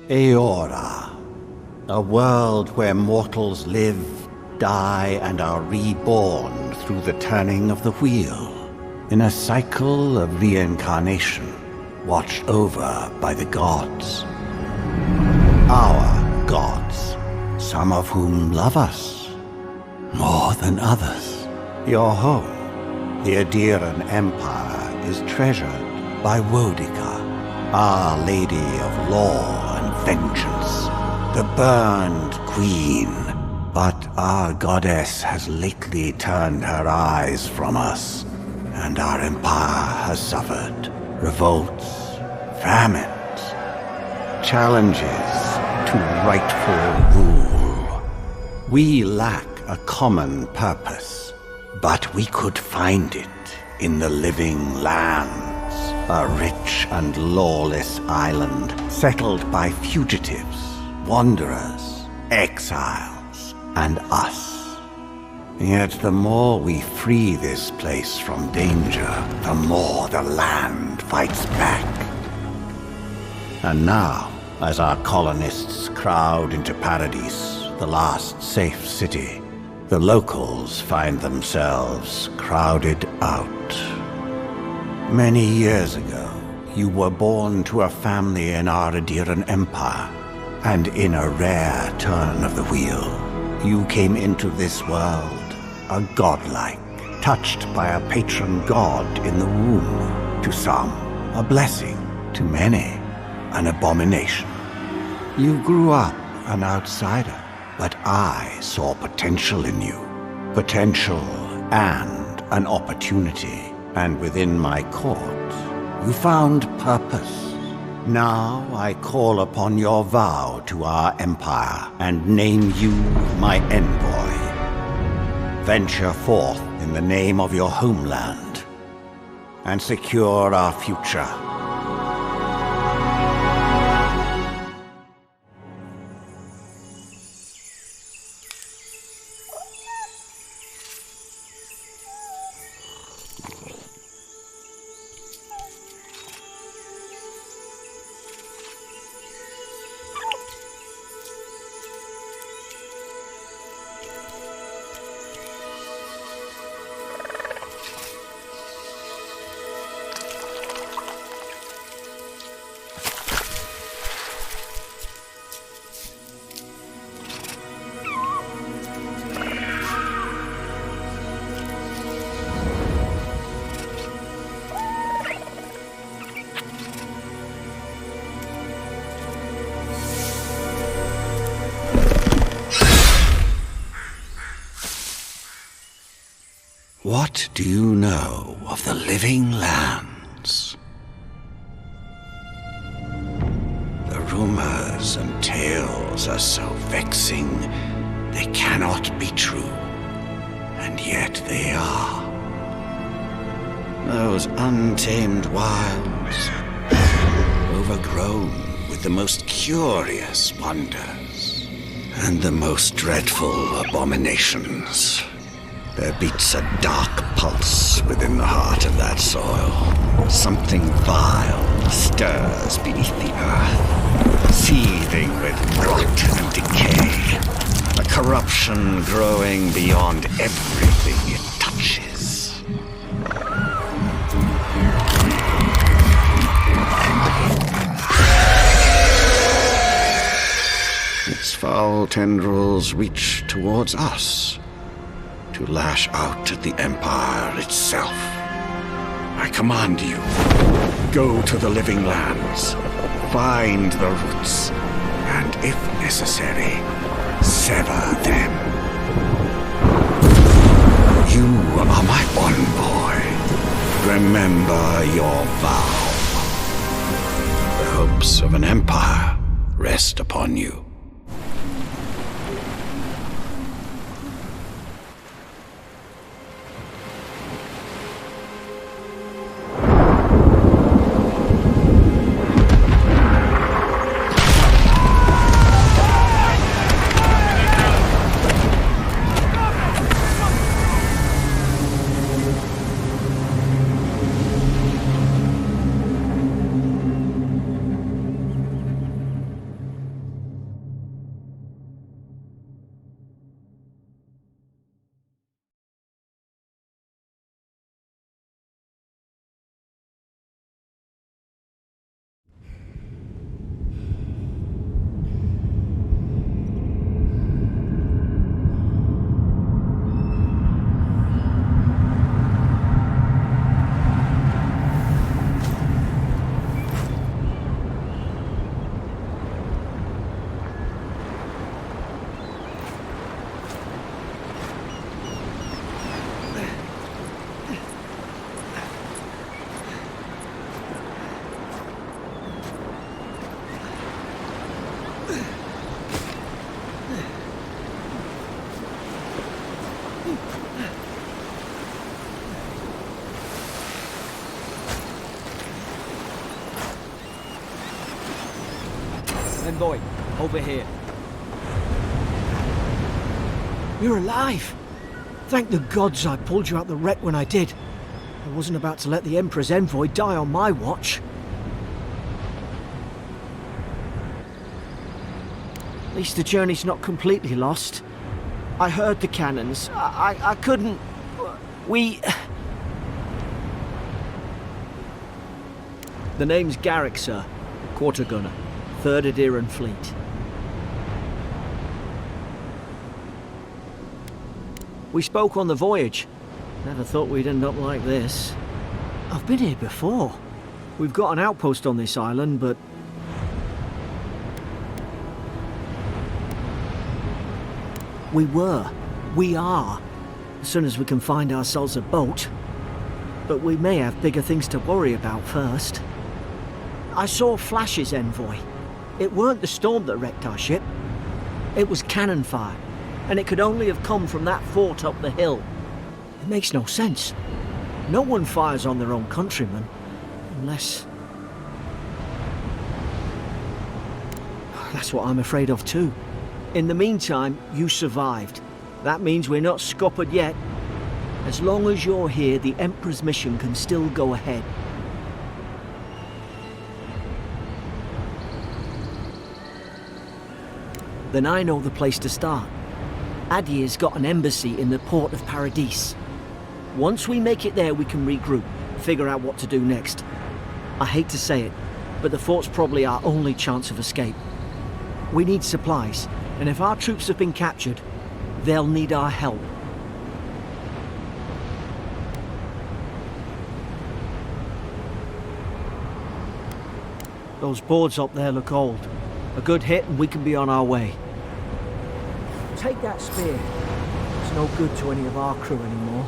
Eora, a world where mortals live, die, and are reborn through the turning of the wheel, in a cycle of reincarnation, watched over by the gods. Our gods, some of whom love us more than others. Your home, the Adiran Empire, is treasured by Wodica, Our Lady of Law and Vengeance, the burned queen. But our goddess has lately turned her eyes from us, and our empire has suffered revolts, famines, challenges to rightful rule. We lack a common purpose, but we could find it in the Living Lands, a rich and lawless island settled by fugitives, wanderers, exiles, and us. Yet the more we free this place from danger, the more the land fights back. And now, as our colonists crowd into Paradise, the last safe city, the locals find themselves crowded out. Many years ago, you were born to a family in our Adiran Empire, and in a rare turn of the wheel, you came into this world, a godlike, touched by a patron god in the womb. To some, a blessing; to many, an abomination. You grew up an outsider, but I saw potential in you. Potential and an opportunity. And within my court, you found purpose. Now I call upon your vow to our empire and name you my envoy. Venture forth in the name of your homeland and secure our future. What do you know of the Living Lands? The rumors and tales are so vexing, they cannot be true, and yet they are. Those untamed wilds, overgrown with the most curious wonders, and the most dreadful abominations. There beats a dark pulse within the heart of that soil. Something vile stirs beneath the earth, seething with rot and decay. A corruption growing beyond everything it touches. Its foul tendrils reach towards us, to lash out at the Empire itself. I command you, go to the Living Lands, find the roots, and if necessary, sever them. You are my envoy. Remember your vow. The hopes of an empire rest upon you. Envoy, over here. You're alive! Thank the gods I pulled you out the wreck when I did. I wasn't about to let the Emperor's envoy die on my watch. At least the journey's not completely lost. I heard the cannons. I couldn't... We... The name's Garrick, sir. Quarter gunner. 3rd Adheran Fleet. We spoke on the voyage. Never thought we'd end up like this. I've been here before. We've got an outpost on this island, but... We were. We are. As soon as we can find ourselves a boat. But we may have bigger things to worry about first. I saw flashes, Envoy. It weren't the storm that wrecked our ship. It was cannon fire. And it could only have come from that fort up the hill. It makes no sense. No one fires on their own countrymen. Unless... That's what I'm afraid of too. In the meantime, you survived. That means we're not scuppered yet. As long as you're here, the Emperor's mission can still go ahead. Then I know the place to start. Adir's got an embassy in the port of Paradis. Once we make it there, we can regroup, figure out what to do next. I hate to say it, but the fort's probably our only chance of escape. We need supplies, and if our troops have been captured, they'll need our help. Those boards up there look old. A good hit and we can be on our way. Take that spear. It's no good to any of our crew anymore.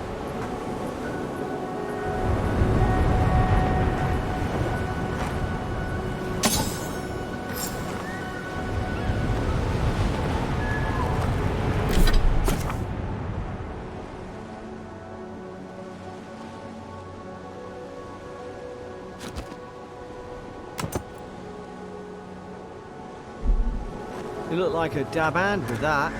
You look like a dab hand with that.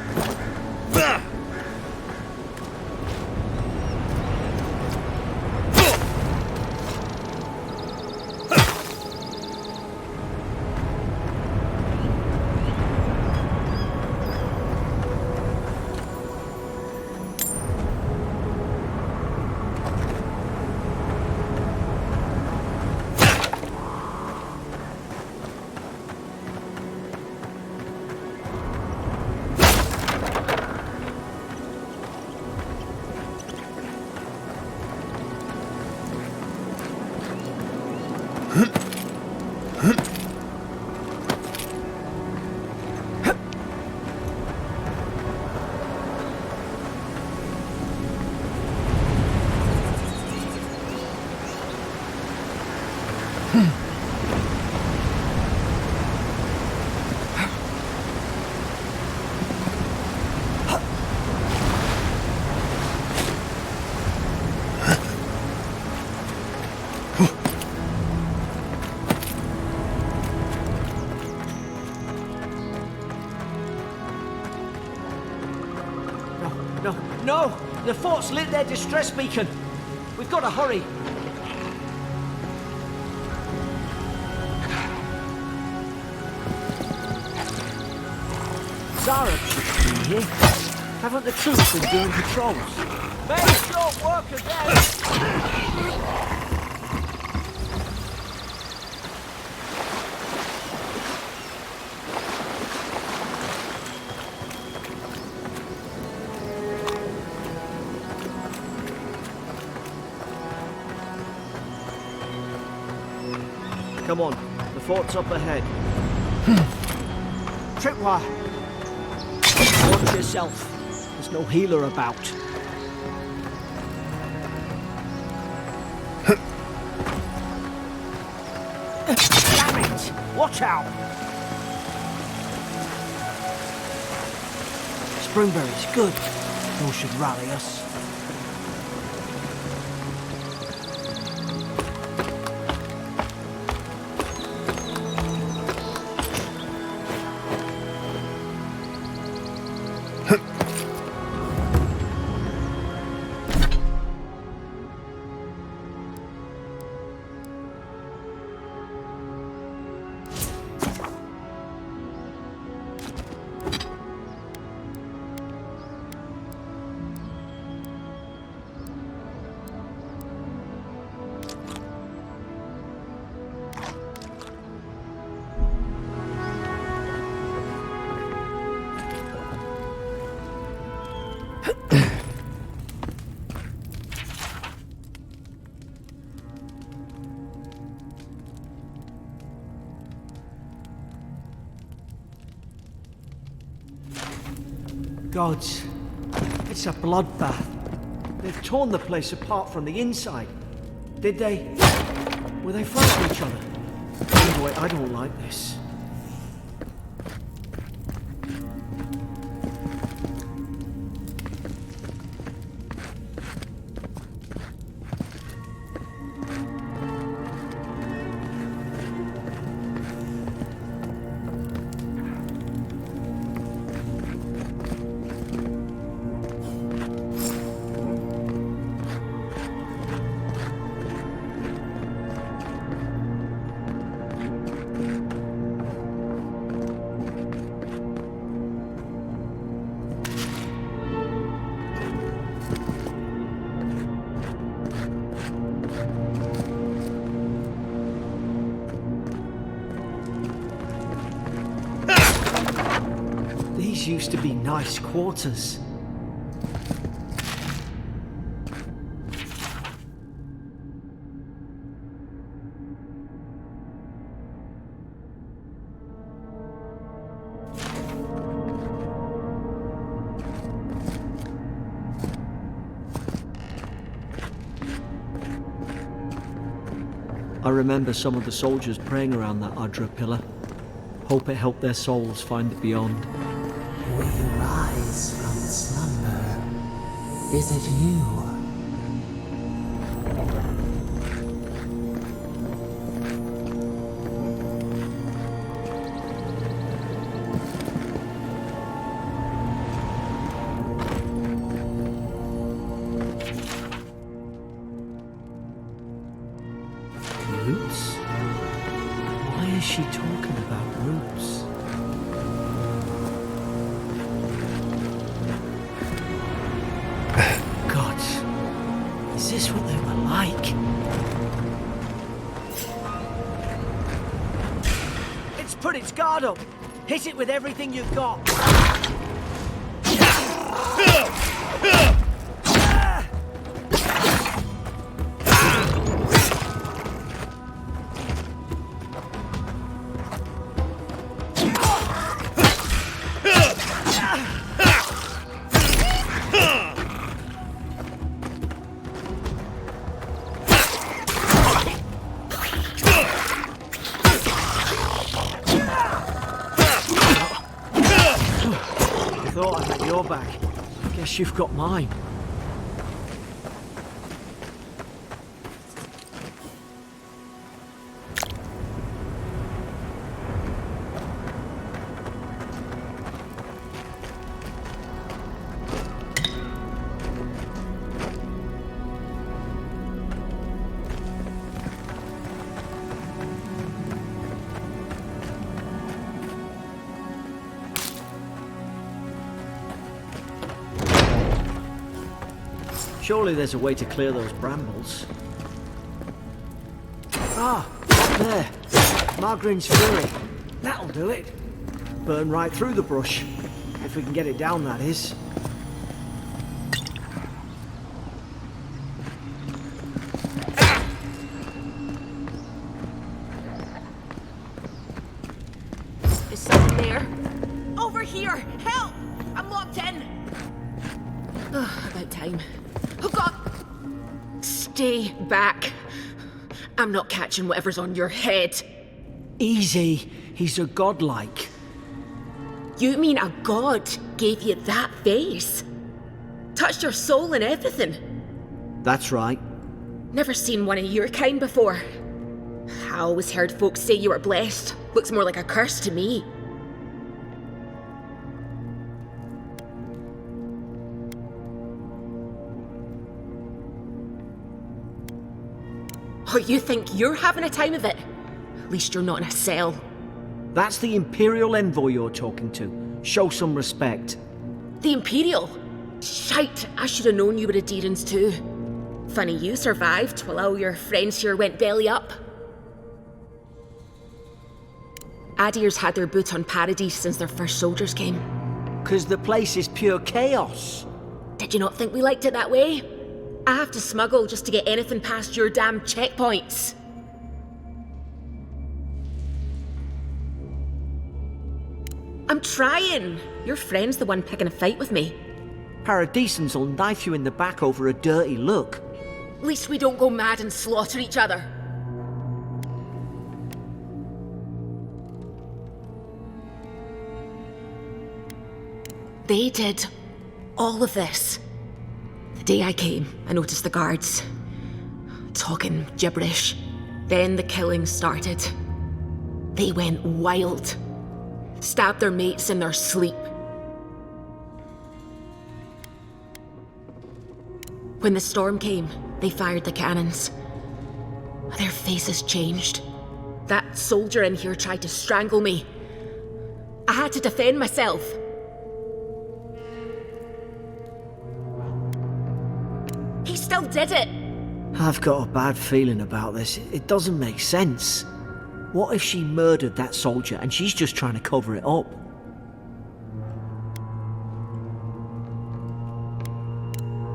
No! The fort's lit their distress beacon! We've got to hurry! Zara should be here. Haven't the troops been doing patrols? Very short work again! Come on, the fort's up ahead. Tripwire! Watch yourself. There's no healer about. Damn it! Watch out! Springberries, good. Those should rally us. Gods, it's a bloodbath. They've torn the place apart from the inside. Did they? Were they fighting each other? Anyway, I don't like this. These used to be nice quarters. I remember some of the soldiers praying around that Adra pillar. Hope it helped their souls find the beyond. We rise from slumber. Is it you? Roots? Why is she talking about roots? God, is this what they were like? It's put its guard up. Hit it with everything you've got. Thought I had your back. Guess you've got mine. Surely there's a way to clear those brambles. Ah, there. Margarine's Fury. That'll do it. Burn right through the brush. If we can get it down, that is. Is someone there? Over here! Help! I'm locked in! About time. Oh God! Stay back. I'm not catching whatever's on your head. Easy. He's a godlike. You mean a god gave you that face? Touched your soul and everything? That's right. Never seen one of your kind before. I always heard folks say you were blessed. Looks more like a curse to me. Oh, you think you're having a time of it? At least you're not in a cell. That's the Imperial envoy you're talking to. Show some respect. The Imperial? Shite, I should have known you were Adherents too. Funny you survived while all your friends here went belly up. Adir's had their boot on Paradise since their first soldiers came. 'Cause the place is pure chaos. Did you not think we liked it that way? I have to smuggle just to get anything past your damn checkpoints. I'm trying. Your friend's the one picking a fight with me. Paradisans will knife you in the back over a dirty look. At least we don't go mad and slaughter each other. They did all of this. The day I came, I noticed the guards talking gibberish. Then the killing started. They went wild. Stabbed their mates in their sleep. When the storm came, they fired the cannons. Their faces changed. That soldier in here tried to strangle me. I had to defend myself. He still did it. I've got a bad feeling about this. It doesn't make sense. What if she murdered that soldier and she's just trying to cover it up?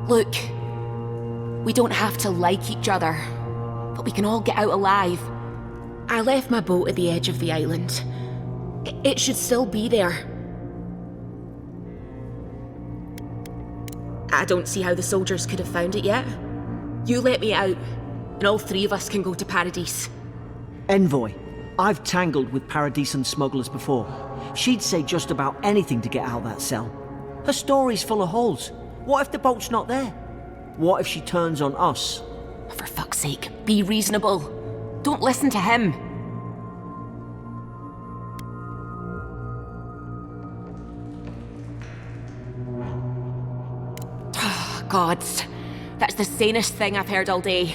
Look, we don't have to like each other, but we can all get out alive. I left my boat at the edge of the island. It should still be there. I don't see how the soldiers could have found it yet. You let me out, and all three of us can go to Paradise. Envoy, I've tangled with Paradisan smugglers before. She'd say just about anything to get out of that cell. Her story's full of holes. What if the boat's not there? What if she turns on us? For fuck's sake, be reasonable. Don't listen to him. Oh, gods. That's the sanest thing I've heard all day.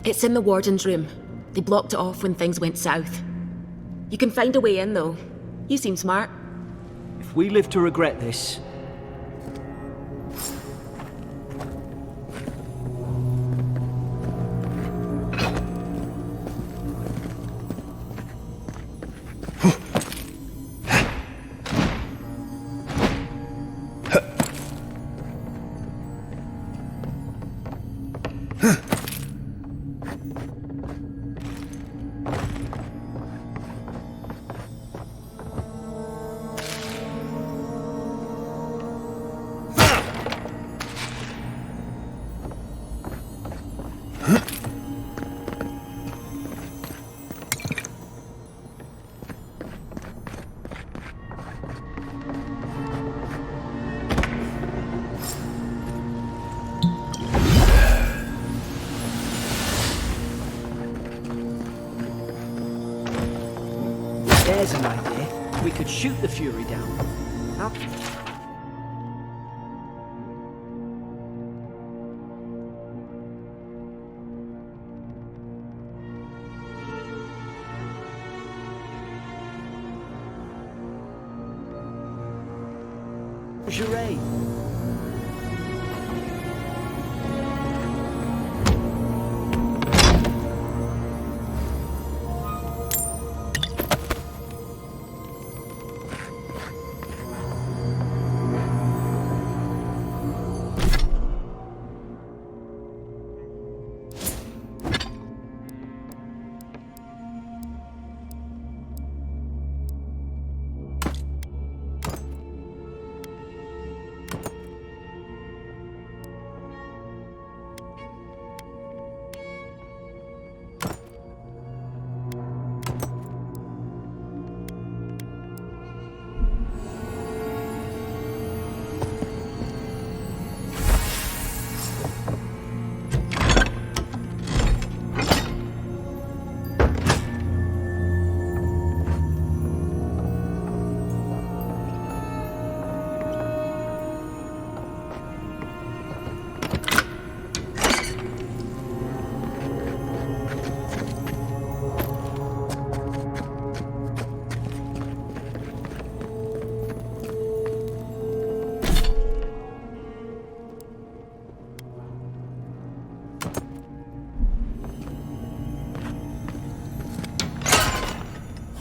It's in the warden's room. They blocked it off when things went south. You can find a way in, though. You seem smart. If we live to regret this... There's an idea. We could shoot the Fury down. How... Jure.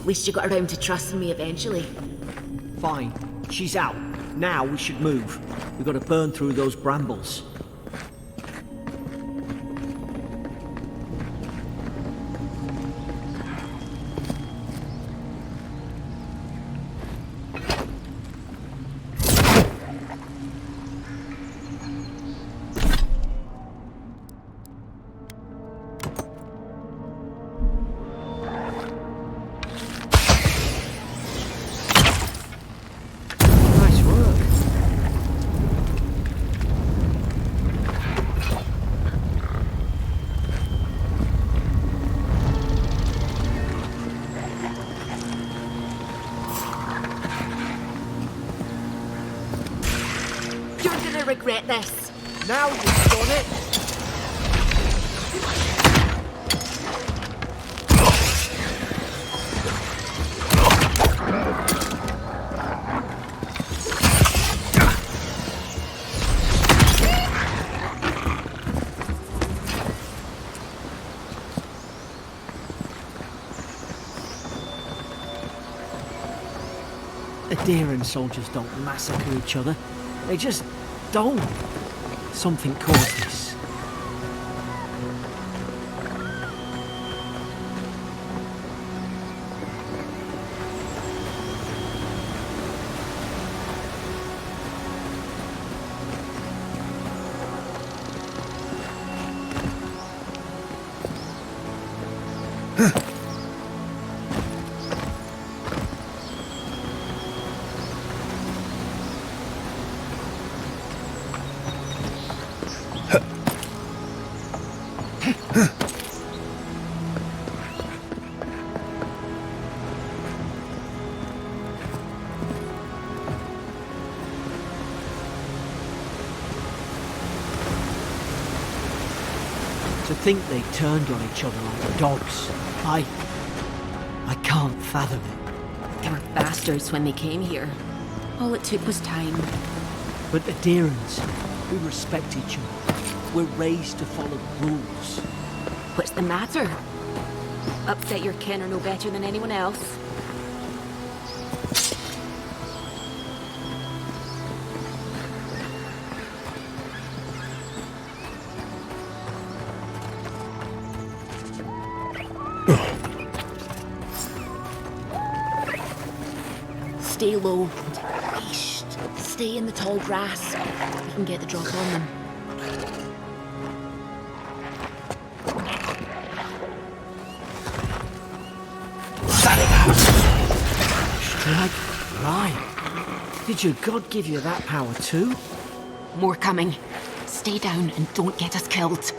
At least you got around to trusting me eventually. Fine. She's out. Now we should move. We've got to burn through those brambles. Nice work. You're gonna regret this. Now you've done it. Adherent soldiers don't massacre each other. They just don't. Something caused this. To think they turned on each other like dogs. I can't fathom it. They were bastards when they came here. All it took was time. But adherents, we respect each other. We're raised to follow the rules. What's the matter? Upset your kin are no better than anyone else. Stay low. Eesh. Stay in the tall grass. We can get the drop on them. Strike right. Did your god give you that power too? More coming. Stay down and don't get us killed.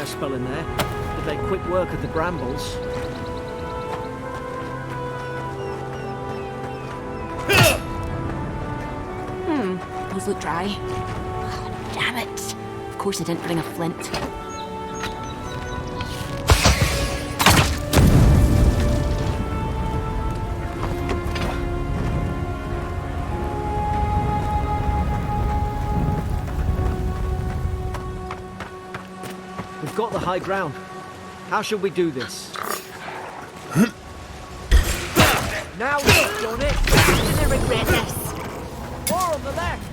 fire spell in there. Did they quick work at the brambles? Those look dry. Oh, damn it. Of course I didn't bring a flint. We've got the high ground. How should we do this? Now you've done it! I'm gonna regret this. More on the left!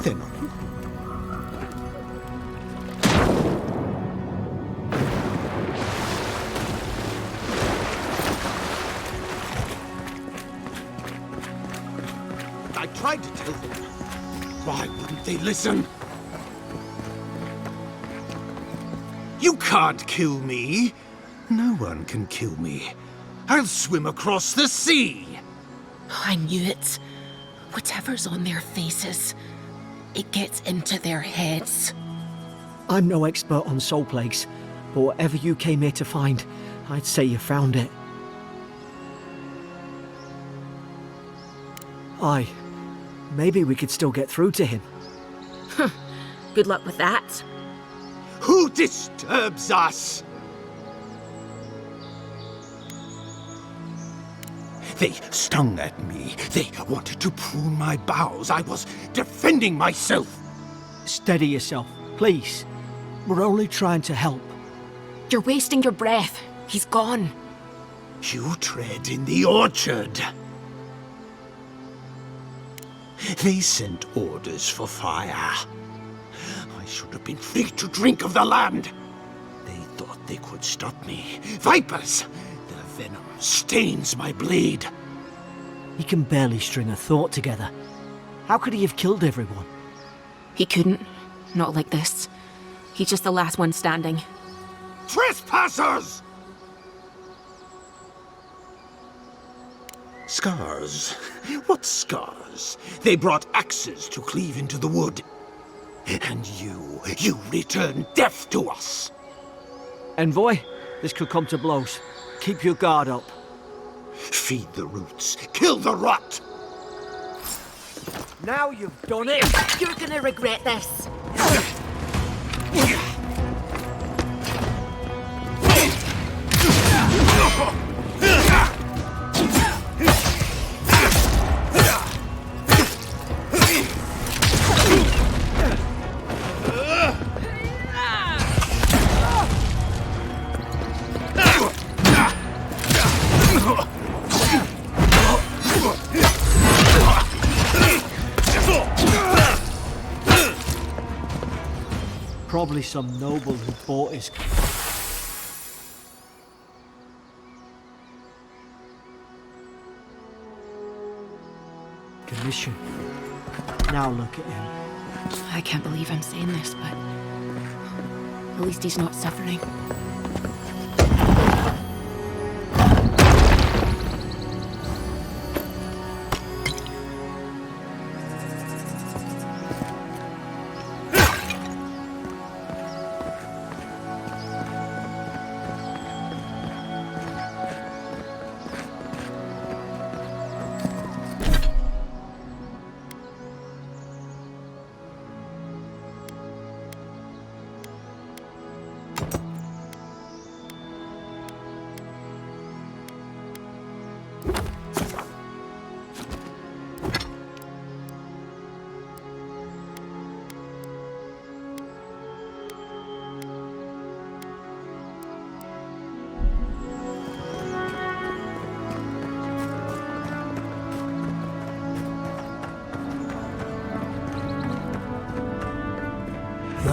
Then I tried to tell them. Why wouldn't they listen? You can't kill me. No one can kill me. I'll swim across the sea. I knew it. Whatever's on their faces, it gets into their heads. I'm no expert on soul plagues, but whatever you came here to find, I'd say you found it. Aye. Maybe we could still get through to him. Good luck with that. Who disturbs us? They stung at me. They wanted to prune my boughs. I was defending myself. Steady yourself, please. We're only trying to help. You're wasting your breath. He's gone. You tread in the orchard. They sent orders for fire. I should have been free to drink of the land. They thought they could stop me. Vipers! Their venom stains my blade. He can barely string a thought together. How could he have killed everyone? He couldn't. Not like this. He's just the last one standing. Trespassers! Scars? What scars? They brought axes to cleave into the wood. And you return death to us. Envoy, this could come to blows. Keep your guard up. Feed the roots, kill the rot! Now you've done it! You're gonna regret this. Probably some noble who bought his... commission. Now look at him. I can't believe I'm saying this, but at least he's not suffering.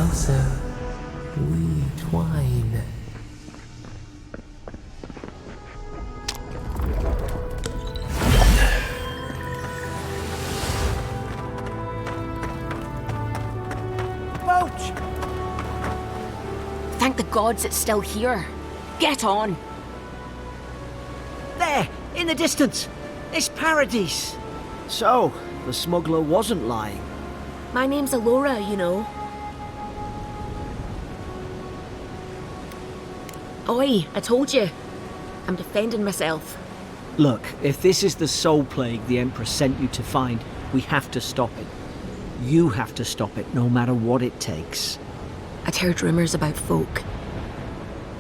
closer, we twine. Boat! Thank the gods it's still here. Get on. There, in the distance. It's Paradise. So, the smuggler wasn't lying. My name's Alora, you know. Oi, I told you. I'm defending myself. Look, if this is the soul plague the Emperor sent you to find, we have to stop it. You have to stop it, no matter what it takes. I'd heard rumours about folk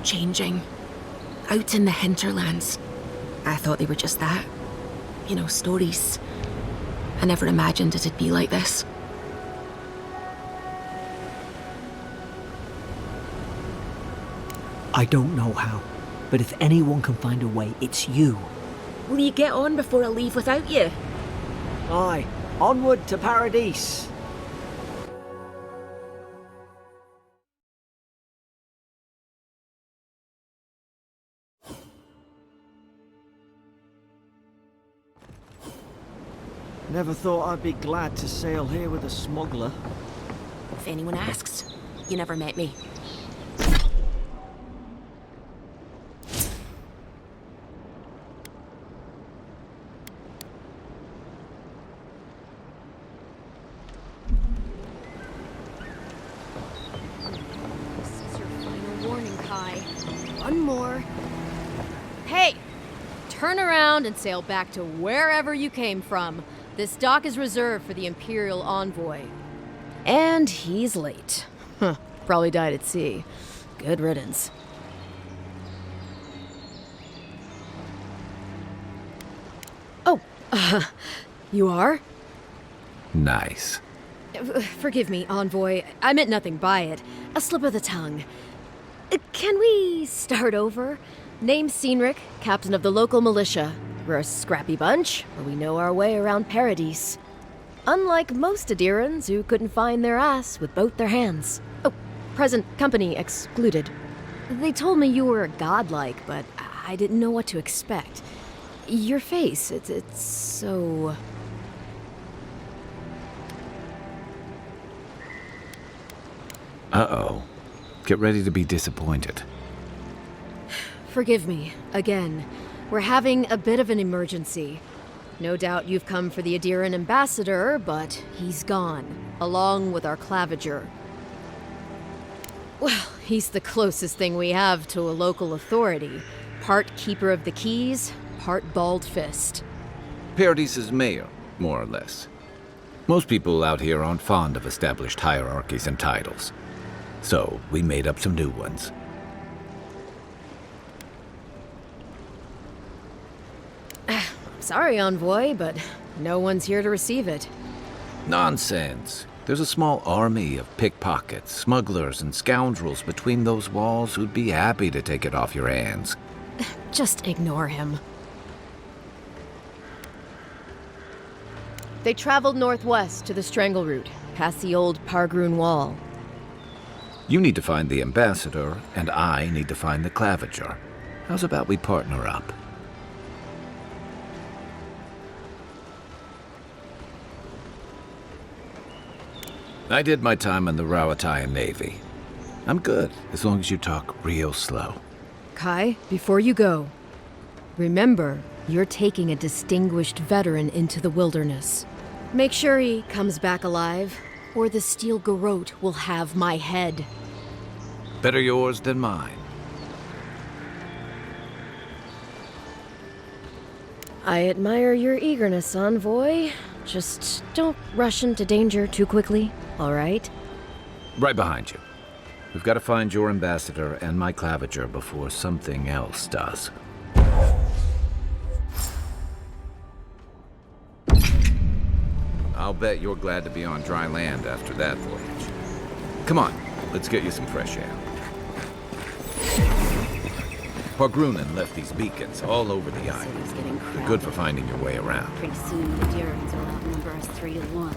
changing out in the hinterlands. I thought they were just that. You know, stories. I never imagined it'd be like this. I don't know how, but if anyone can find a way, it's you. Will you get on before I leave without you? Aye, onward to Paradise. Never thought I'd be glad to sail here with a smuggler. If anyone asks, you never met me. This is your final warning, Kai. One more. Hey! Turn around and sail back to wherever you came from. This dock is reserved for the Imperial envoy. And he's late. Huh, probably died at sea. Good riddance. Oh, you are? Nice. Forgive me, envoy. I meant nothing by it. A slip of the tongue. Can we start over? Name's Cynric, captain of the local militia. We're a scrappy bunch, but we know our way around Paradise. Unlike most Adirans who couldn't find their ass with both their hands. Oh, present company excluded. They told me you were godlike, but I didn't know what to expect. Your face, it's so... Uh-oh. Get ready to be disappointed. Forgive me, again. We're having a bit of an emergency. No doubt you've come for the Adiran ambassador, but he's gone, along with our claviger. Well, he's the closest thing we have to a local authority. Part keeper of the keys, part bald fist. Paradise's mayor, more or less. Most people out here aren't fond of established hierarchies and titles. So, we made up some new ones. Sorry, envoy, but no one's here to receive it. Nonsense. There's a small army of pickpockets, smugglers, and scoundrels between those walls who'd be happy to take it off your hands. Just ignore him. They traveled northwest to the Strangle Route, past the old Pargroon Wall. You need to find the ambassador, and I need to find the claviger. How's about we partner up? I did my time in the Rawatayan Navy. I'm good, as long as you talk real slow. Kai, before you go, remember, you're taking a distinguished veteran into the wilderness. Make sure he comes back alive, or the Steel Garrote will have my head. Better yours than mine. I admire your eagerness, envoy. Just don't rush into danger too quickly, all right? Right behind you. We've got to find your ambassador and my claviger before something else does. I'll bet you're glad to be on dry land after that voyage. Come on, let's get you some fresh air. Pargrunen left these beacons all over the island. They're good for finding your way around. Pretty soon the Durans will outnumber us 3 to 1.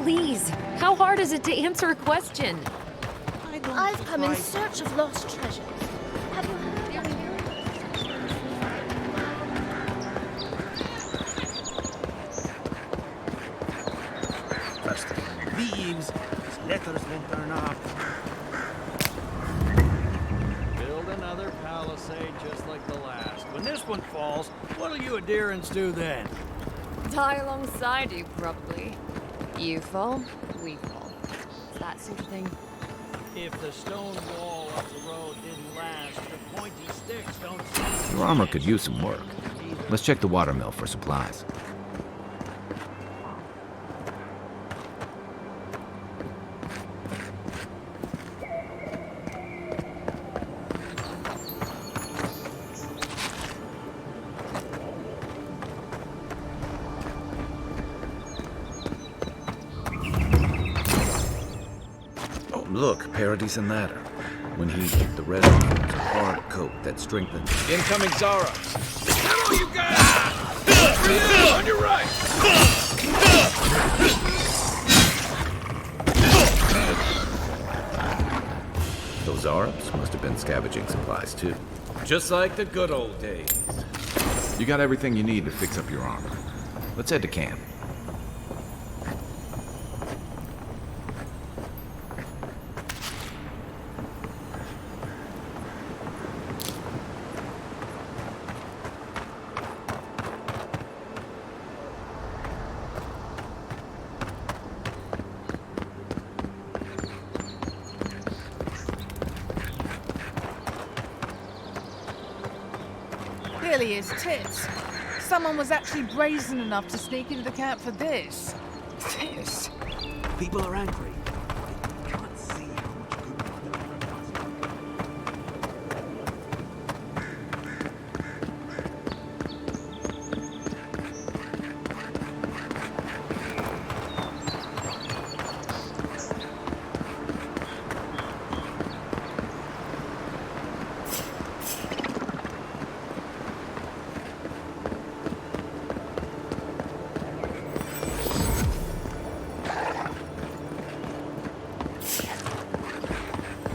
Please, how hard is it to answer a question? I've come in search of lost treasures. Have you heard of First, thieves. These letters won't turn up. Build another palisade just like the last. When this one falls, what'll you adherents do then? Die alongside you, probably. You fall, we fall. It's that sort of thing. If the stone wall up the road didn't last, the pointy sticks don't seem... Your armor could use some work. Let's check the watermill for supplies. Look, Paradise and Ladder. When heated, the red forms a hard coat that strengthens. Incoming Zara! Come on, you guys! For you! On your right! Those Arabs must have been scavenging supplies too. Just like the good old days. You got everything you need to fix up your armor. Let's head to camp. Clearly his tits. Someone was actually brazen enough to sneak into the camp for this. This. People are angry. They can't see how much good.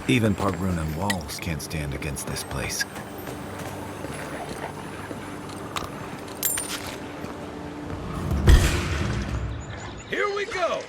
Even Park-Runan walls can't stand against this place. Here we go!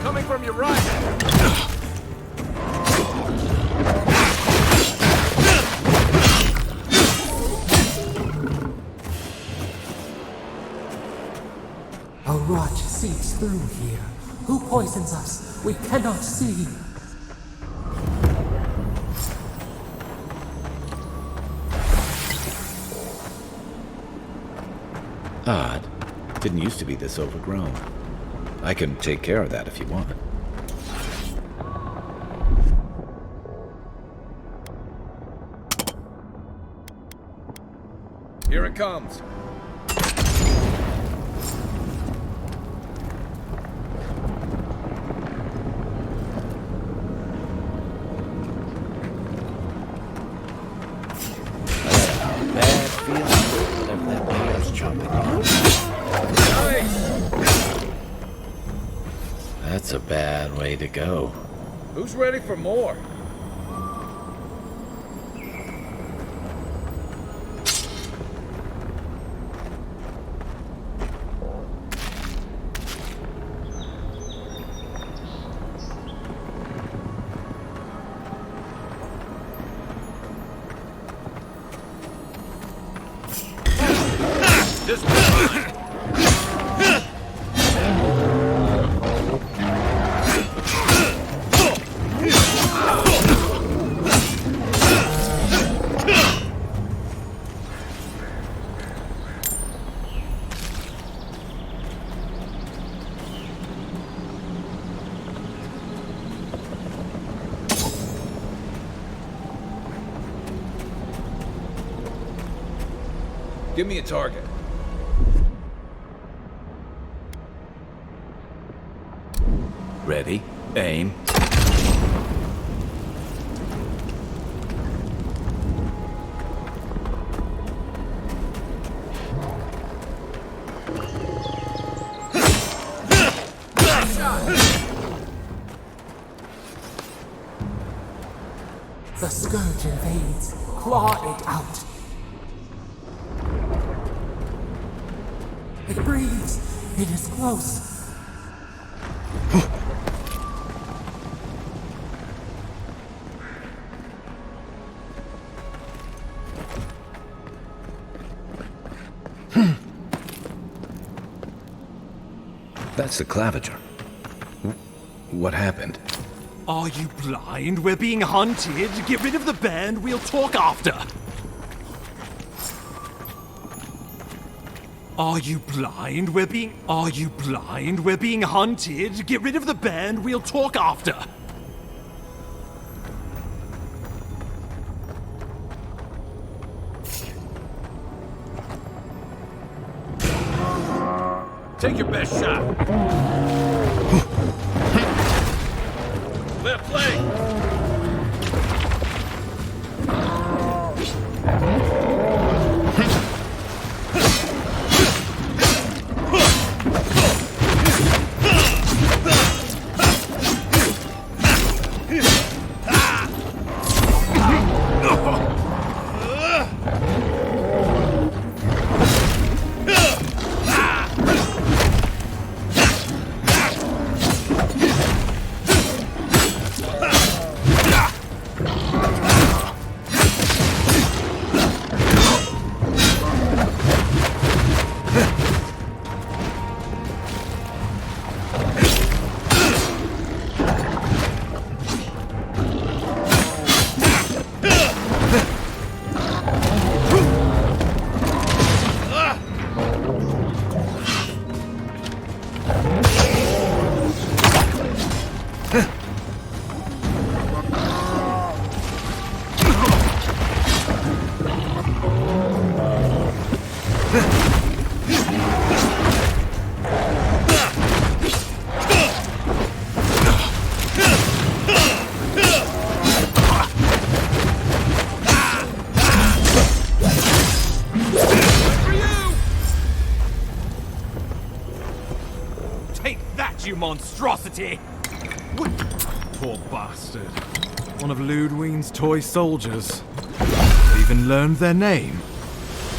Coming from your right. A rot seeps through here. Who poisons us? We cannot see. Odd. Didn't used to be this overgrown. I can take care of that if you want. Here it comes. Bad feeling whatever that bear's chomping on. Nice! That's a bad way to go. Who's ready for more? Give me a target. Ready, aim. The scourge invades. Claw it out. It breathes. It is close. That's the claviger. What happened? Are you blind? We're being hunted. Get rid of the band. We'll talk after. Are you blind? We're being hunted. Get rid of the band. We'll talk after. Take your best shot. Left leg. You monstrosity! What? Poor bastard. One of Ludwine's toy soldiers. They even learned their name.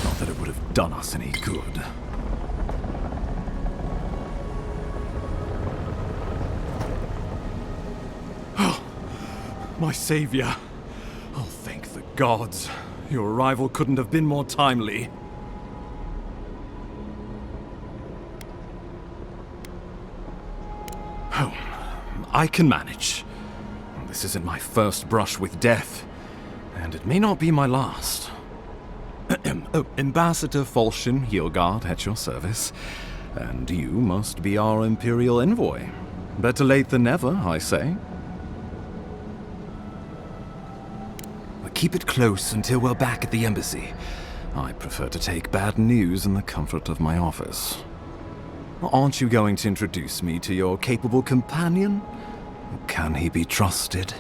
Not that it would have done us any good. Oh, my savior. Oh, thank the gods. Your arrival couldn't have been more timely. Oh, I can manage. This isn't my first brush with death, and it may not be my last. Oh, Ambassador Falchion Heelguard at your service, and you must be our Imperial envoy. Better late than never, I say. Keep it close until we're back at the embassy. I prefer to take bad news in the comfort of my office. Aren't you going to introduce me to your capable companion? Can he be trusted?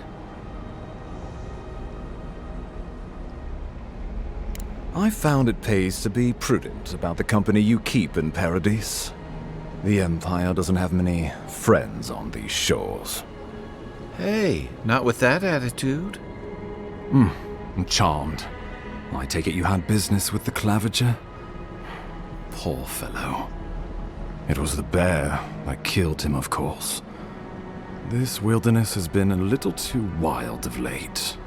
I found it pays to be prudent about the company you keep in Paradise. The Empire doesn't have many friends on these shores. Hey, not with that attitude. I'm charmed. I take it you had business with the Claviger? Poor fellow. It was the bear that killed him, of course. This wilderness has been a little too wild of late.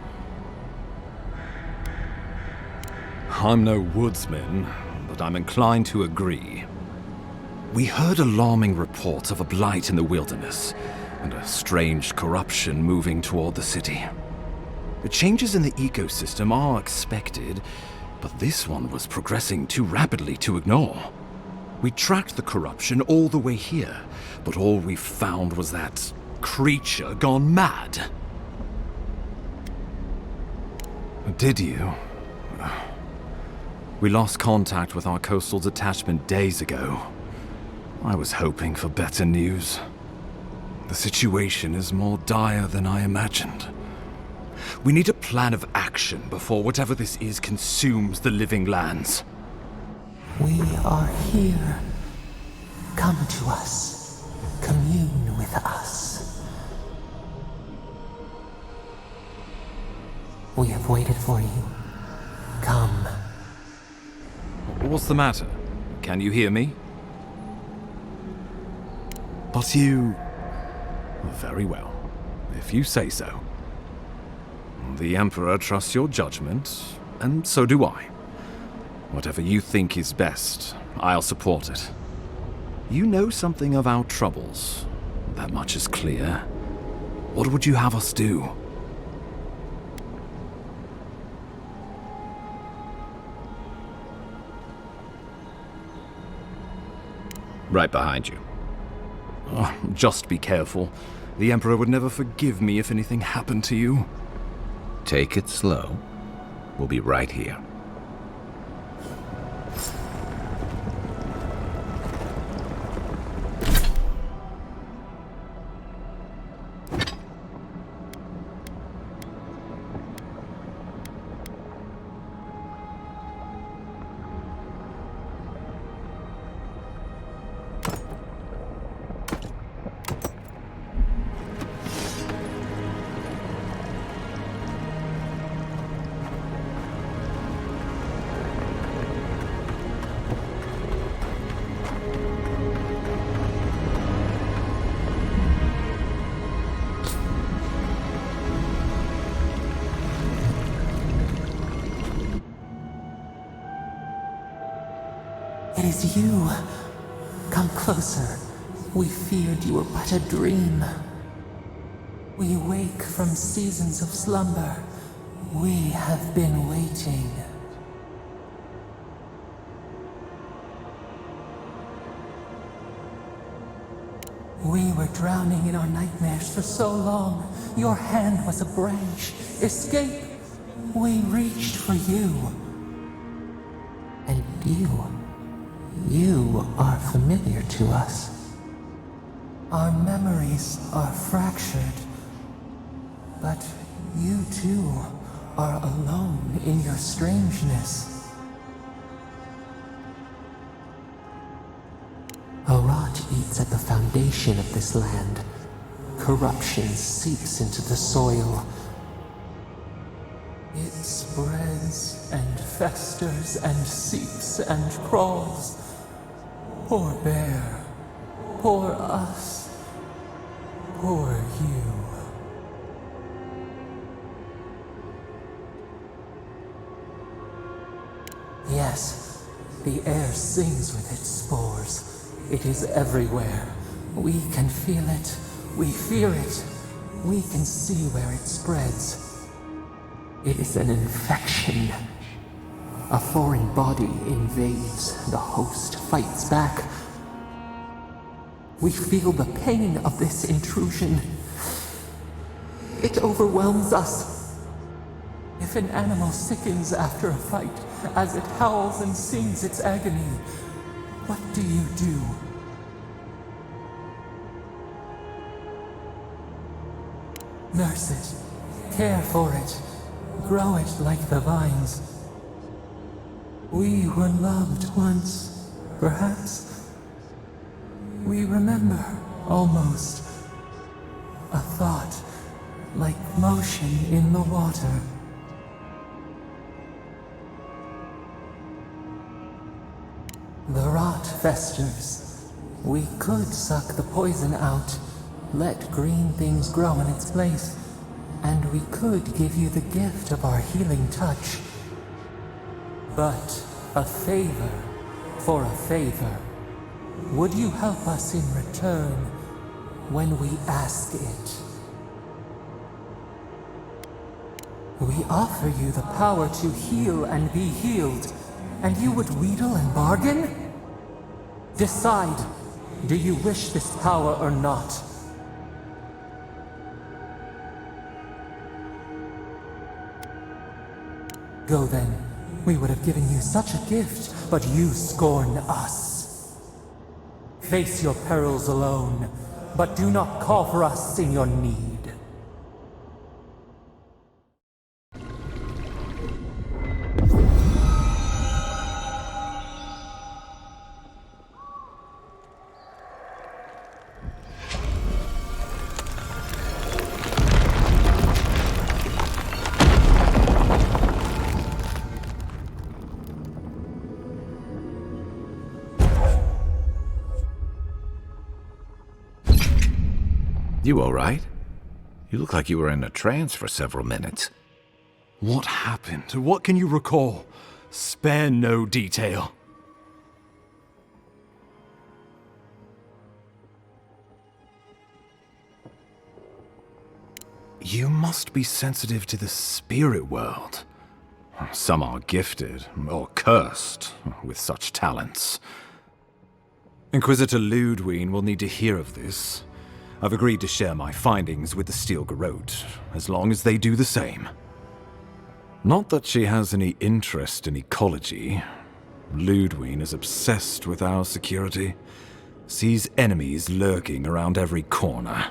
I'm no woodsman, but I'm inclined to agree. We heard alarming reports of a blight in the wilderness, and a strange corruption moving toward the city. The changes in the ecosystem are expected, but this one was progressing too rapidly to ignore. We tracked the corruption all the way here, but all we found was that creature gone mad. Did you? We lost contact with our coastal detachment days ago. I was hoping for better news. The situation is more dire than I imagined. We need a plan of action before whatever this is consumes the living lands. We are here. Come to us. Commune with us. We have waited for you. Come. What's the matter? Can you hear me? But you... Very well, if you say so. The Emperor trusts your judgment, and so do I. Whatever you think is best, I'll support it. You know something of our troubles. That much is clear. What would you have us do? Right behind you. Oh, just be careful. The Emperor would never forgive me if anything happened to you. Take it slow. We'll be right here. It is you. Come closer. We feared you were but a dream. We wake from seasons of slumber. We have been waiting. We were drowning in our nightmares for so long. Your hand was a branch. Escape! We reached for you. And you are familiar to us. Our memories are fractured. But you too are alone in your strangeness. A rot eats at the foundation of this land. Corruption seeps into the soil. It spreads and festers and seeps and crawls. Poor bear. Poor us. Poor you. Yes, the air sings with its spores. It is everywhere. We can feel it. We fear it. We can see where it spreads. It is an infection. A foreign body invades. The host fights back. We feel the pain of this intrusion. It overwhelms us. If an animal sickens after a fight, as it howls and sings its agony, what do you do? Nurse it, care for it, grow it like the vines. We were loved once, perhaps. We We remember, almost. A thought, like motion in the water. The rot festers. We could suck the poison out, let green things grow in its place, and we could give you the gift of our healing touch. But a favor for a favor. Would you help us in return when we ask it? We offer you the power to heal and be healed, and you would wheedle and bargain? Decide, do you wish this power or not? Go then. We would have given you such a gift, but you scorn us. Face your perils alone, but do not call for us in your need. You all right? You look like you were in a trance for several minutes. What happened? What can you recall? Spare no detail. You must be sensitive to the spirit world. Some are gifted, or cursed, with such talents. Inquisitor Ludwig will need to hear of this. I've agreed to share my findings with the Steel Garrote, as long as they do the same. Not that she has any interest in ecology. Ludwig is obsessed with our security, sees enemies lurking around every corner.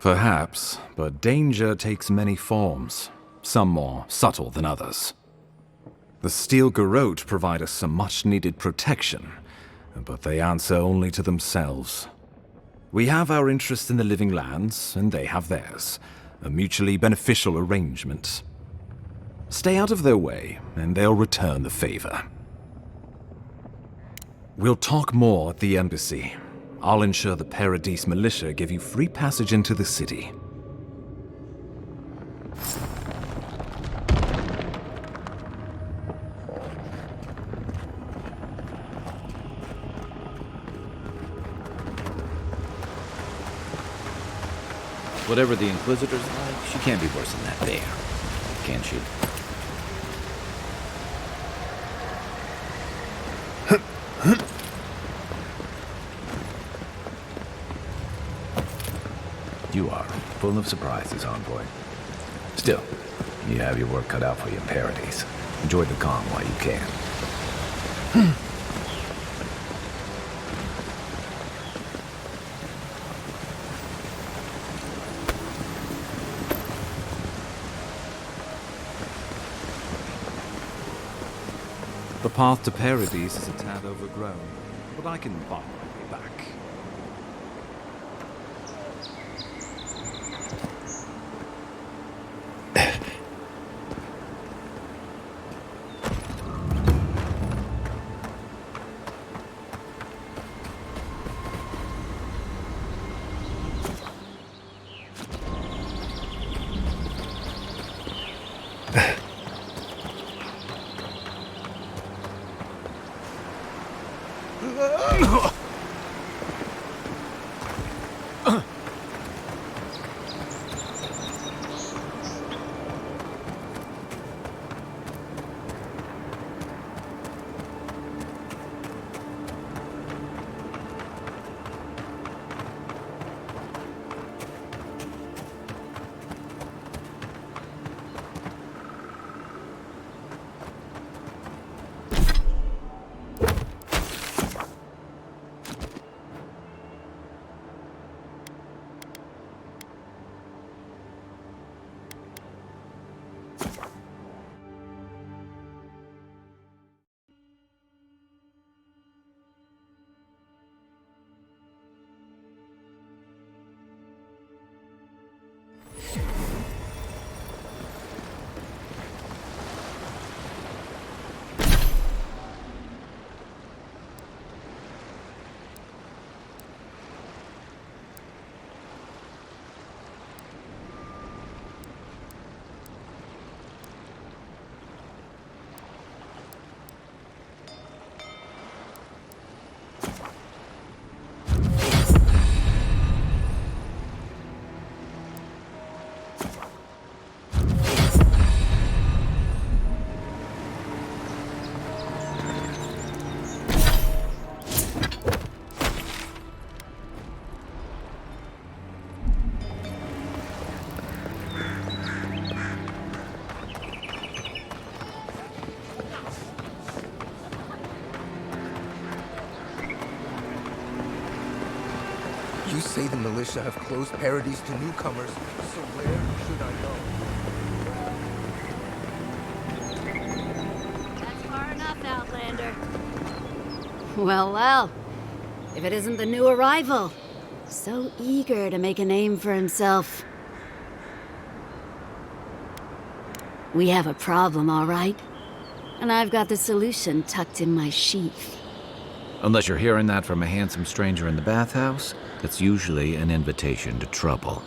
Perhaps, but danger takes many forms. Some more subtle than others. The Steel Garrote provide us some much-needed protection, but they answer only to themselves. We have our interest in the living lands, and they have theirs, a mutually beneficial arrangement. Stay out of their way, and they'll return the favor. We'll talk more at the embassy. I'll ensure the Paradise Militia give you free passage into the city. Whatever the Inquisitor's like, she can't be worse than that bear, can she? You are full of surprises, Envoy. Still, you have your work cut out for you in Paradise. Enjoy the calm while you can. The path to Paradise is a tad overgrown, but I can find my way back. You say the militia have closed Paradise to newcomers, so where should I go? That's far enough, Outlander. Well, well. If it isn't the new arrival. So eager to make a name for himself. We have a problem, all right? And I've got the solution tucked in my sheath. Unless you're hearing that from a handsome stranger in the bathhouse, that's usually an invitation to trouble.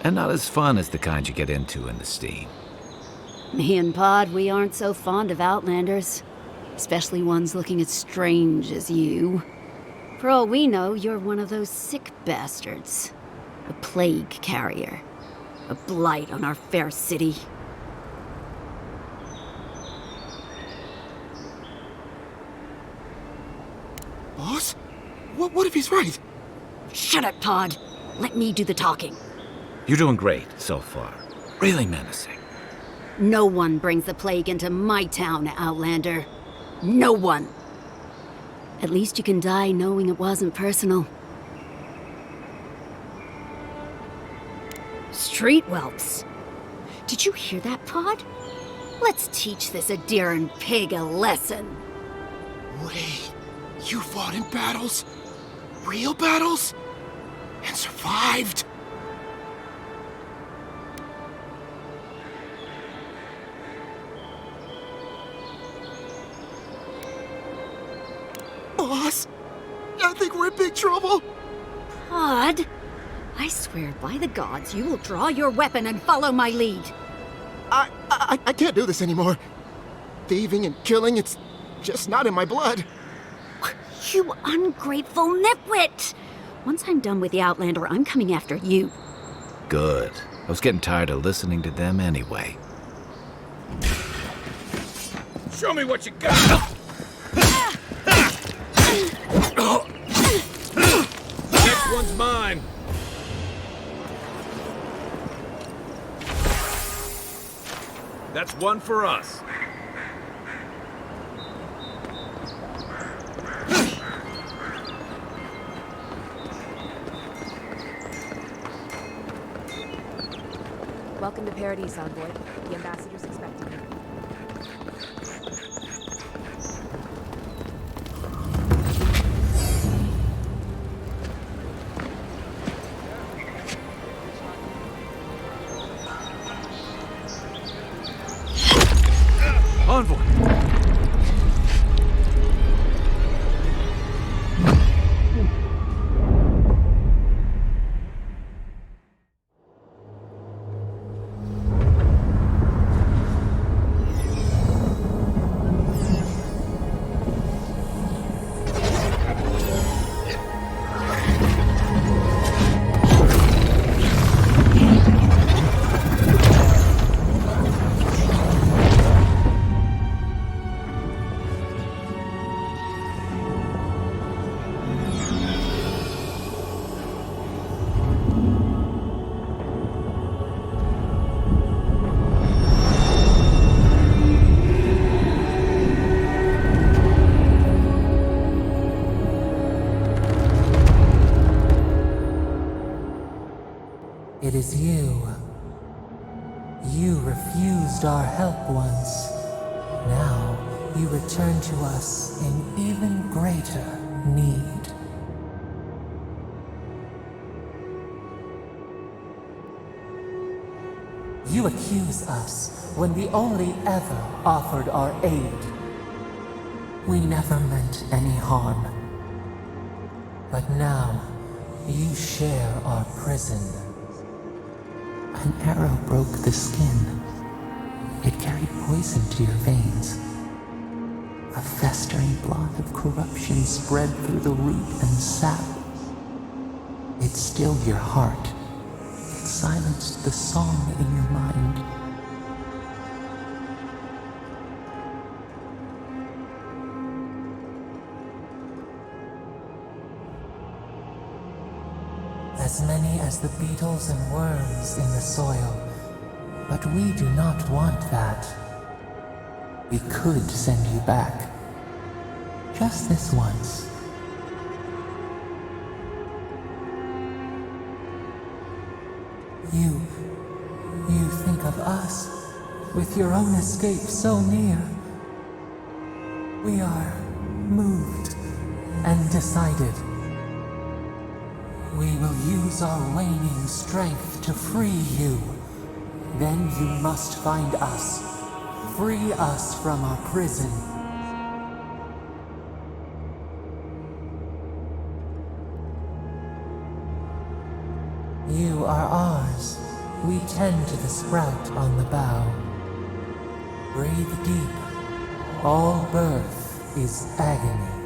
And not as fun as the kind you get into in the steam. Me and Pod, we aren't so fond of Outlanders. Especially ones looking as strange as you. For all we know, you're one of those sick bastards. A plague carrier. A blight on our fair city. Boss? What if he's right? Shut up, Pod. Let me do the talking. You're doing great so far. Really menacing. No one brings the plague into my town, Outlander. No one. At least you can die knowing it wasn't personal. Street whelps. Did you hear that, Pod? Let's teach this Adiran pig a lesson. Wait, you fought in battles? Real battles? And survived? Boss, I think we're in big trouble. Pod, I swear by the gods you will draw your weapon and follow my lead. I can't do this anymore. Thieving and killing, it's just not in my blood. You ungrateful nitwit! Once I'm done with the Outlander, I'm coming after you. Good. I was getting tired of listening to them anyway. Show me what you got! Next one's mine. That's one for us. Welcome to Paradise, Envoy. The ambassador's expecting you. Envoy! It is you. You refused our help once. Now you return to us in even greater need. You accuse us when we only ever offered our aid. We never meant any harm. But now, you share our prison. An arrow broke the skin. It carried poison to your veins. A festering blot of corruption spread through the root and sap. It stilled your heart. It silenced the song in your mind. As many as the beetles and worms in the soil. But we do not want that. We could send you back. Just this once. You think of us, with your own escape so near. We are moved and decided. We will use our waning strength to free you. Then you must find us. Free us from our prison. You are ours. We tend to the sprout on the bough. Breathe deep. All birth is agony.